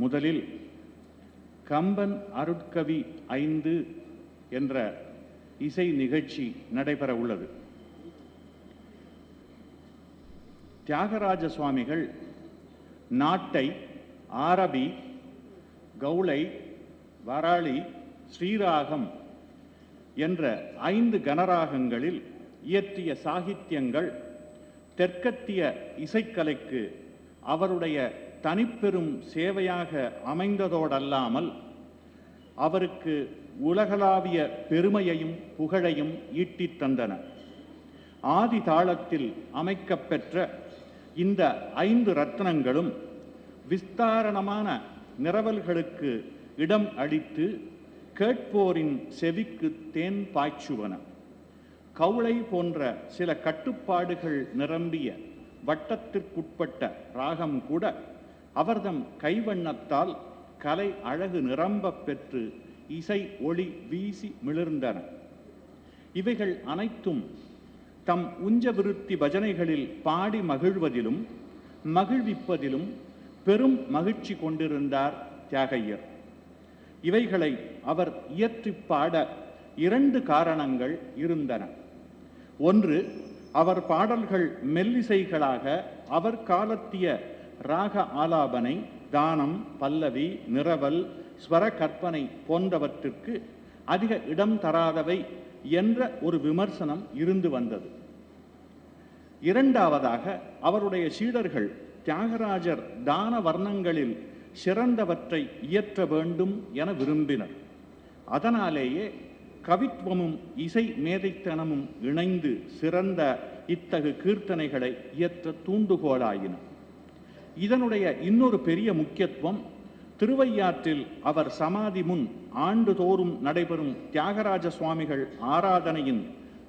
முதலில் கம்பன் அருட்கவி 5 என்ற இசை நிகழ்ச்சி நடைபெற உள்ளது. தியாகராஜ சுவாமிகள் நாட்டை ஆரபி, கௌளை, வராளி, ஸ்ரீராகம் என்ற 5 கனராகங்களில் இயற்றிய சாகித்யங்கள் தெற்கத்திய இசைக்கலைக்கு அவருடைய தனிப்பெரும் சேவையாக அமைந்ததோடல்லாமல் அவருக்கு உலகளாவிய பெருமையையும் புகழையும் ஈட்டித் தந்தன. ஆதி தாளத்தில் அமைக்கப்பெற்ற இந்த 5 ரத்னங்களும் விஸ்தாரணமான நிரவல்களுக்கு இடம் அளித்து கேட்போரின் செவிக்கு தேன் பாய்ச்சுவன. கௌளை போன்ற சில கட்டுப்பாடுகள் நிரம்பிய வட்டத்திற்குட்பட்ட ராகம் கூட அவர்தம் கைவண்ணத்தால் கலை அழகு நிரம்ப பெற்று இசை ஒளி வீசி மிளிர்ந்தன. இவைகள் அனைத்தும் தம் உஞ்சவிருத்தி பஜனைகளில் பாடி மகிழ்வதிலும் மகிழ்விப்பதிலும் பெரும் மகிழ்ச்சி கொண்டிருந்தார் தியாகையர். இவைகளை அவர் இயற்றி பாட 2 காரணங்கள் இருந்தன. ஒன்று, அவர் பாடல்கள் மெல்லிசைகளாக அவர் காலத்திய ராக ஆலாபனை, தானம், பல்லவி, நிரவல், ஸ்வர கற்பனை போன்றவற்றிற்கு அதிக இடம் தராதவை என்ற ஒரு விமர்சனம் இருந்து வந்தது. இரண்டாவதாக, அவருடைய சீடர்கள் தியாகராஜர் தான வர்ணங்களில் சிறந்தவற்றை இயற்ற வேண்டும் என விரும்பினர். அதனாலேயே கவித்துவமும் இசை மேதைத்தனமும் இணைந்து சிறந்த இத்தகு கீர்த்தனைகளை இயற்ற தூண்டுகோலாயின. இதனுடைய இன்னொரு பெரிய முக்கியத்துவம், திருவையாற்றில் அவர் சமாதி முன் ஆண்டுதோறும் நடைபெறும் தியாகராஜ சுவாமிகள் ஆராதனையின்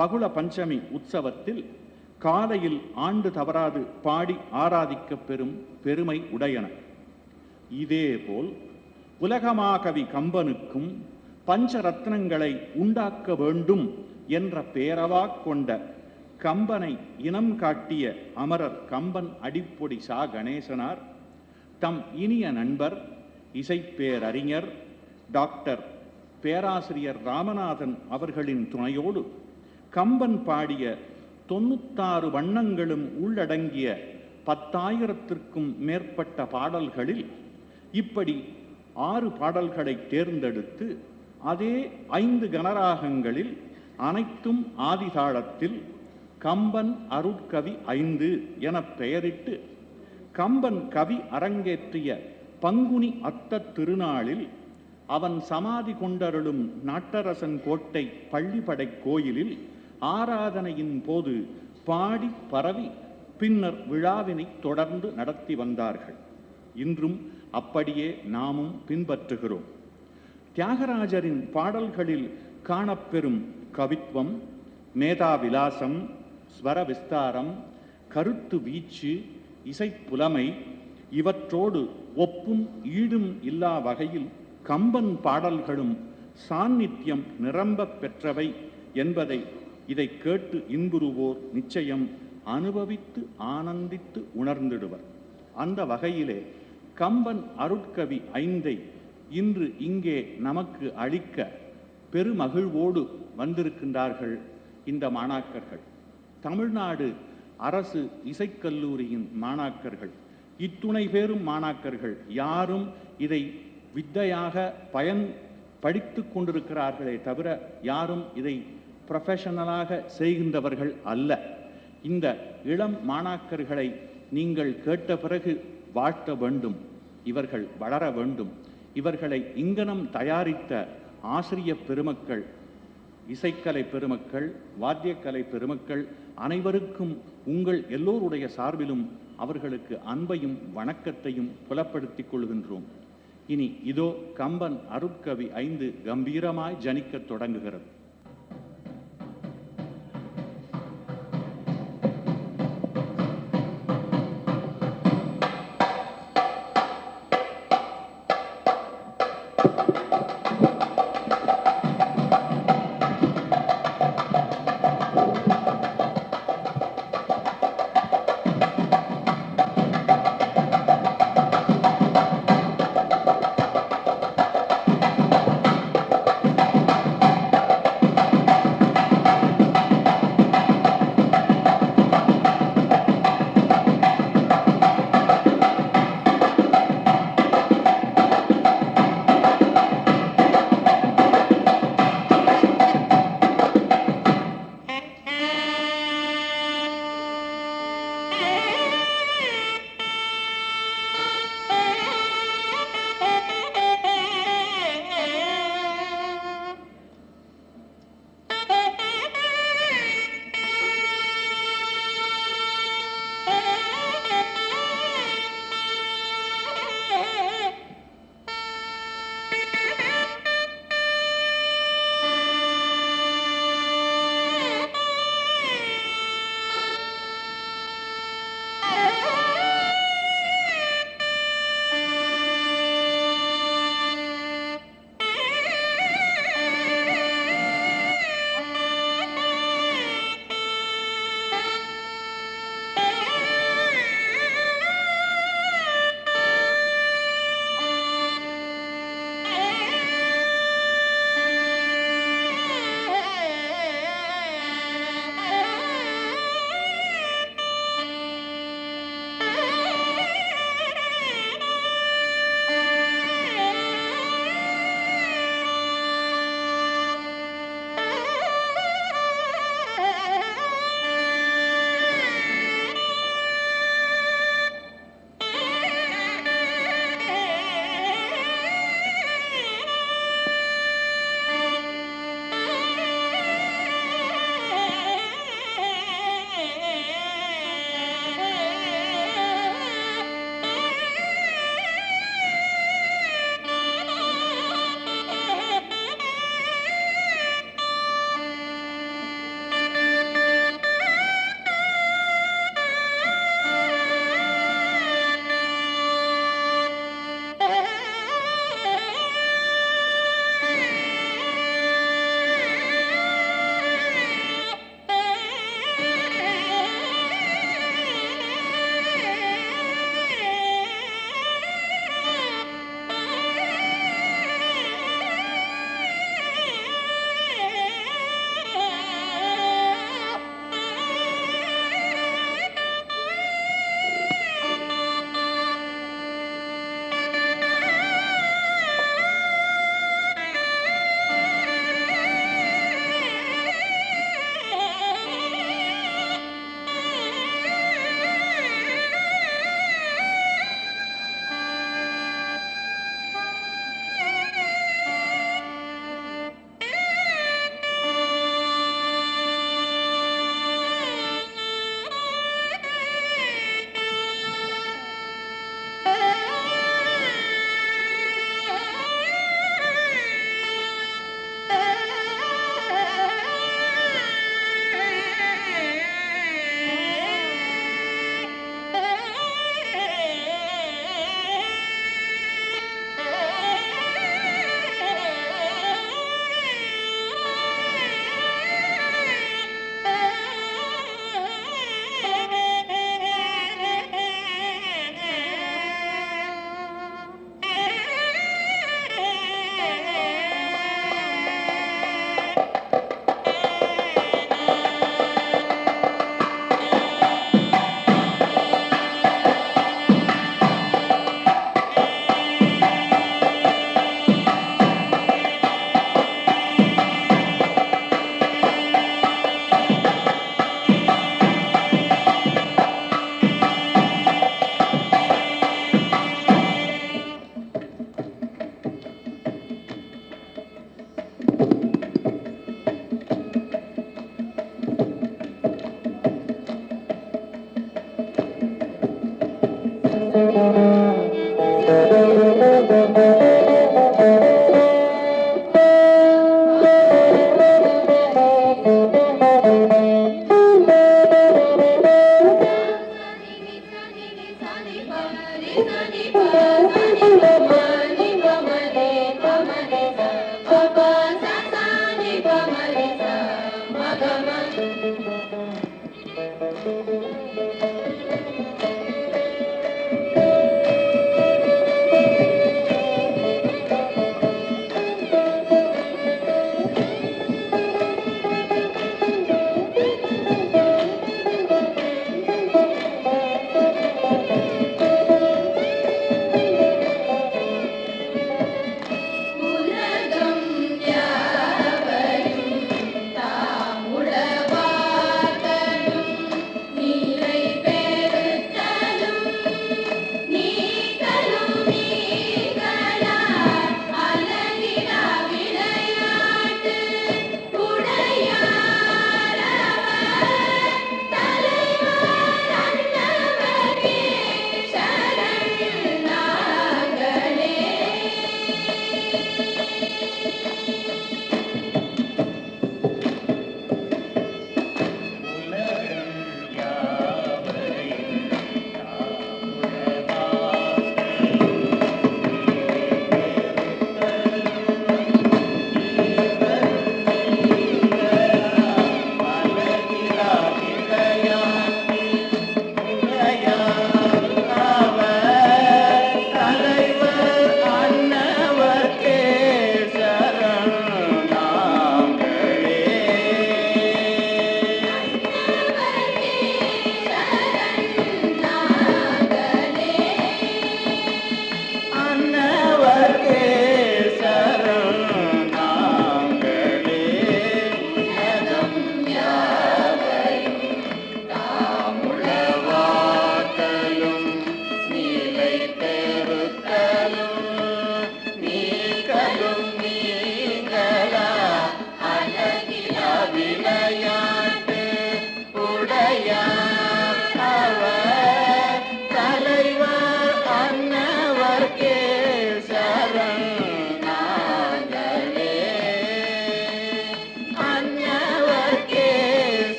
பகுள பஞ்சமி உற்சவத்தில் காலையில் ஆண்டு தவறாது பாடி ஆராதிக்கப் பெறும் பெருமை உடையன. இதேபோல் உலகமாகவி கம்பனுக்கும் பஞ்சரத்னங்களை உண்டாக்க வேண்டும் என்ற பேரவாக் கொண்ட கம்பனை இனம் காட்டிய அமரர் கம்பன் அடிப்பொடி சா கணேசனார் தம் இனிய நண்பர் இசைப்பேரறிஞர் டாக்டர் பேராசிரியர் ராமநாதன் அவர்களின் துணையோடு கம்பன் பாடிய 96 வண்ணங்களும் உள்ளடங்கிய 10,000த்திற்கும் மேற்பட்ட பாடல்களில் இப்படி 6 பாடல்களை தேர்ந்தெடுத்து அதே 5 கனராகங்களில் அனைத்தும் ஆதிதாளத்தில் கம்பன் அருட்கவி 5 என பெயரிட்டு கம்பன் கவி அரங்கேற்றிய பங்குனி அத்த திருநாளில் அவன் சமாதி கொண்டருளும் நாட்டரசன் கோட்டை பள்ளிப்படை கோயிலில் ஆராதனையின் போது பாடி பரவி பின்னர் விழாவினை தொடர்ந்து நடத்தி வந்தார்கள். இன்றும் அப்படியே நாமும் பின்பற்றுகிறோம். தியாகராஜரின் பாடல்களில் காணப்பெறும் கவித்துவம், மேதாவிலாசம், ஸ்வர விஸ்தாரம், கருத்து வீச்சு, இசைப்புலமை இவற்றோடு ஒப்பும் ஈடும் இல்லா வகையில் கம்பன் பாடல்களும் சாநித்தியம் நிரம்ப பெற்றவை என்பதை இதை கேட்டு இன்புறுவோர் நிச்சயம் அனுபவித்து ஆனந்தித்து உணர்ந்திடுவர். அந்த வகையிலே கம்பன் அருட்கவி 5 இன்று இங்கே நமக்கு அளிக்க பெருமகிழ்வோடு வந்திருக்கின்றார்கள் இந்த மாணாக்கர்கள். தமிழ்நாடு அரசு இசைக்கல்லூரியின் மாணாக்கர்கள். இத்துணை பேரும் மாணாக்கர்கள். யாரும் இதை வித்தையாக படித்து கொண்டிருக்கிறார்களே தவிர யாரும் இதை ப்ரொஃபஷனலாக செய்கின்றவர்கள் அல்ல. இந்த இளம் மாணாக்கர்களை நீங்கள் கேட்ட பிறகு வாழ்த்த வேண்டும். இவர்கள் வளர வேண்டும். இவர்களை இங்கனம் தயாரித்த ஆசிரிய பெருமக்கள், இசைக்கலை பெருமக்கள், வாத்தியக்கலை பெருமக்கள் அனைவருக்கும் உங்கள் எல்லோருடைய சார்பிலும் அவர்களுக்கு அன்பையும் வணக்கத்தையும் புலப்படுத்திக் கொள்கின்றோம். இனி இதோ கம்பன் அருட்கவி 5 கம்பீரமாய் ஜனிக்கத் தொடங்குகிறது.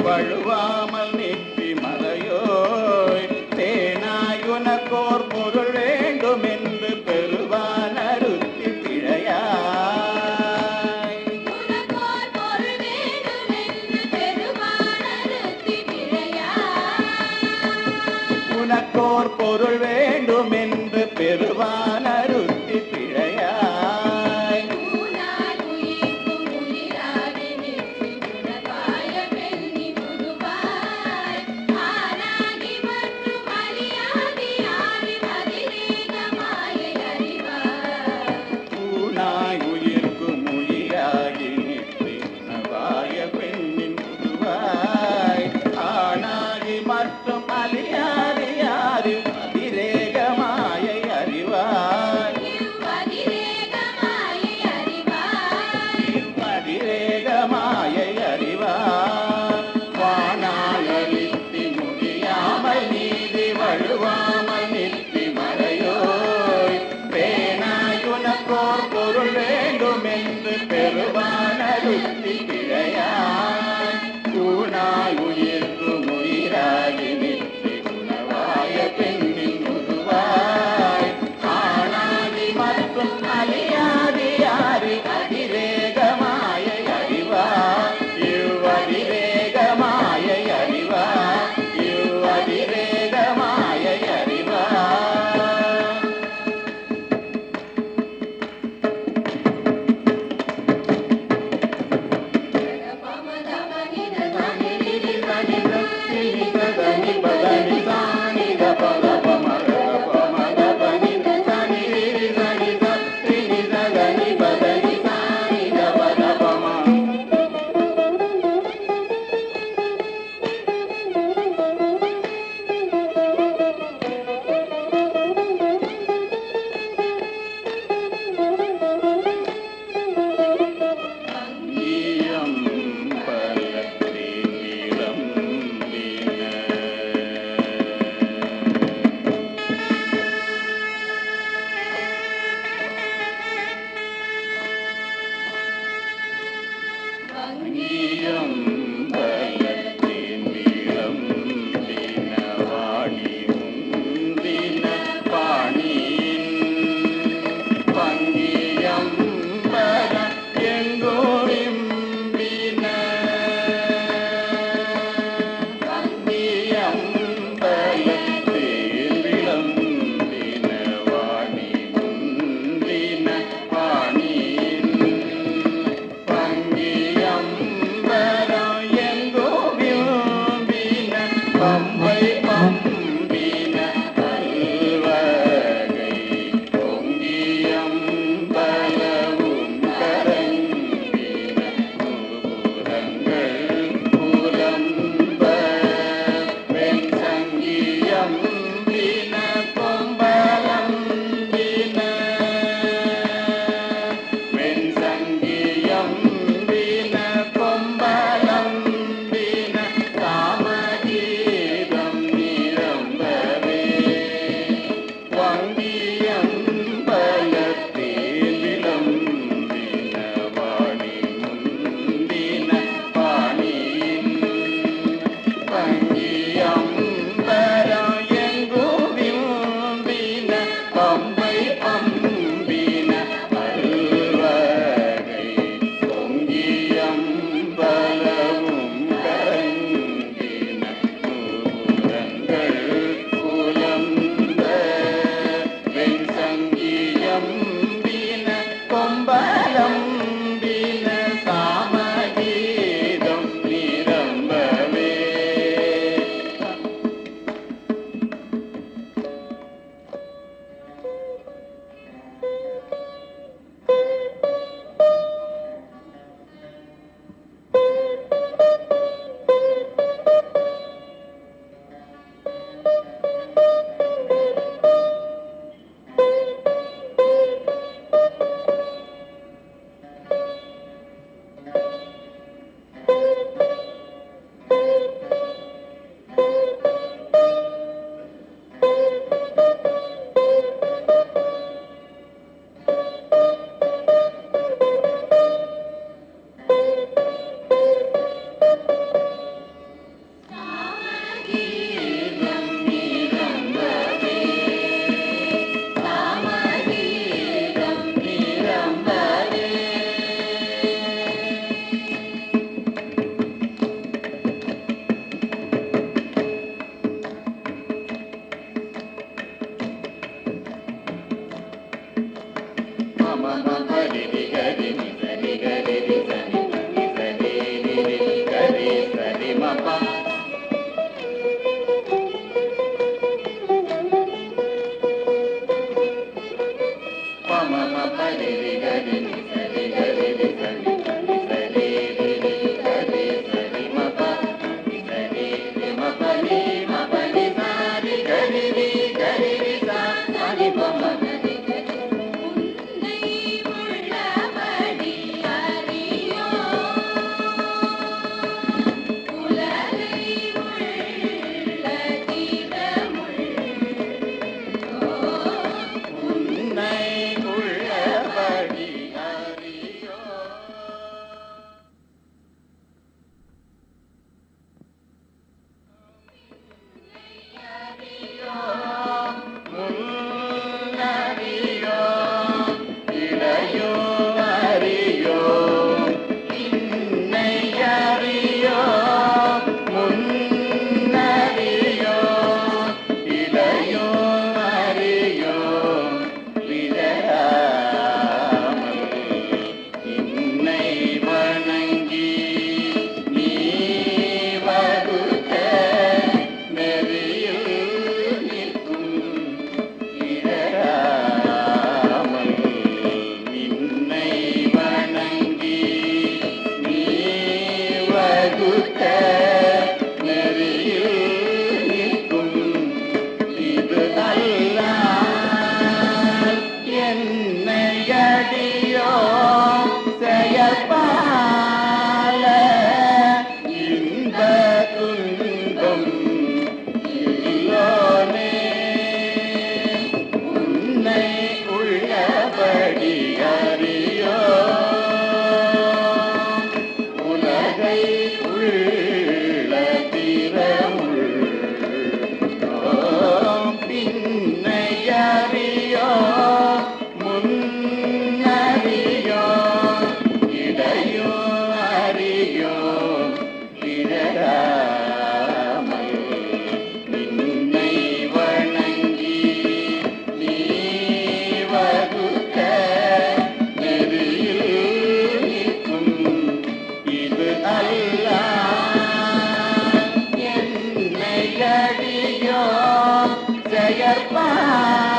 வழுவாமல் நிற்றி மறையோய் தேனாயுனக்கோர் பொருள் வேண்டும் என்று பெறுவான் அருத்தி பிழையாய். உனக்கோர் பொருள் வேண்டும் என்று பெறுவான் அருத்தி பிழையாய். மற்றும் அலியாரி யாரு அதிரேக மாயை அறிவாய். அதிரேக மாயை அறிவாய். வானால் அளித்து முடியாமல் நீதி வழுவாமல் நிற்றி மறையோய் பேனாய் உனக்கோர் பொருள் வேண்டும் என்று பெறுவான் அருத்தி பிழையாய். தூணாய் உயிர்க்கும் உயிராகி நிற்றி உணவாய பெண்ணின் உருவாய். ஆனாதி மற்றும் அலியாதி யாரு அதிரேக மாயை அறிவாய். இவ்வதிரேக மாயை அறிவாய். இவ்வதிரேக மாயை அறிவாய். செயற்பால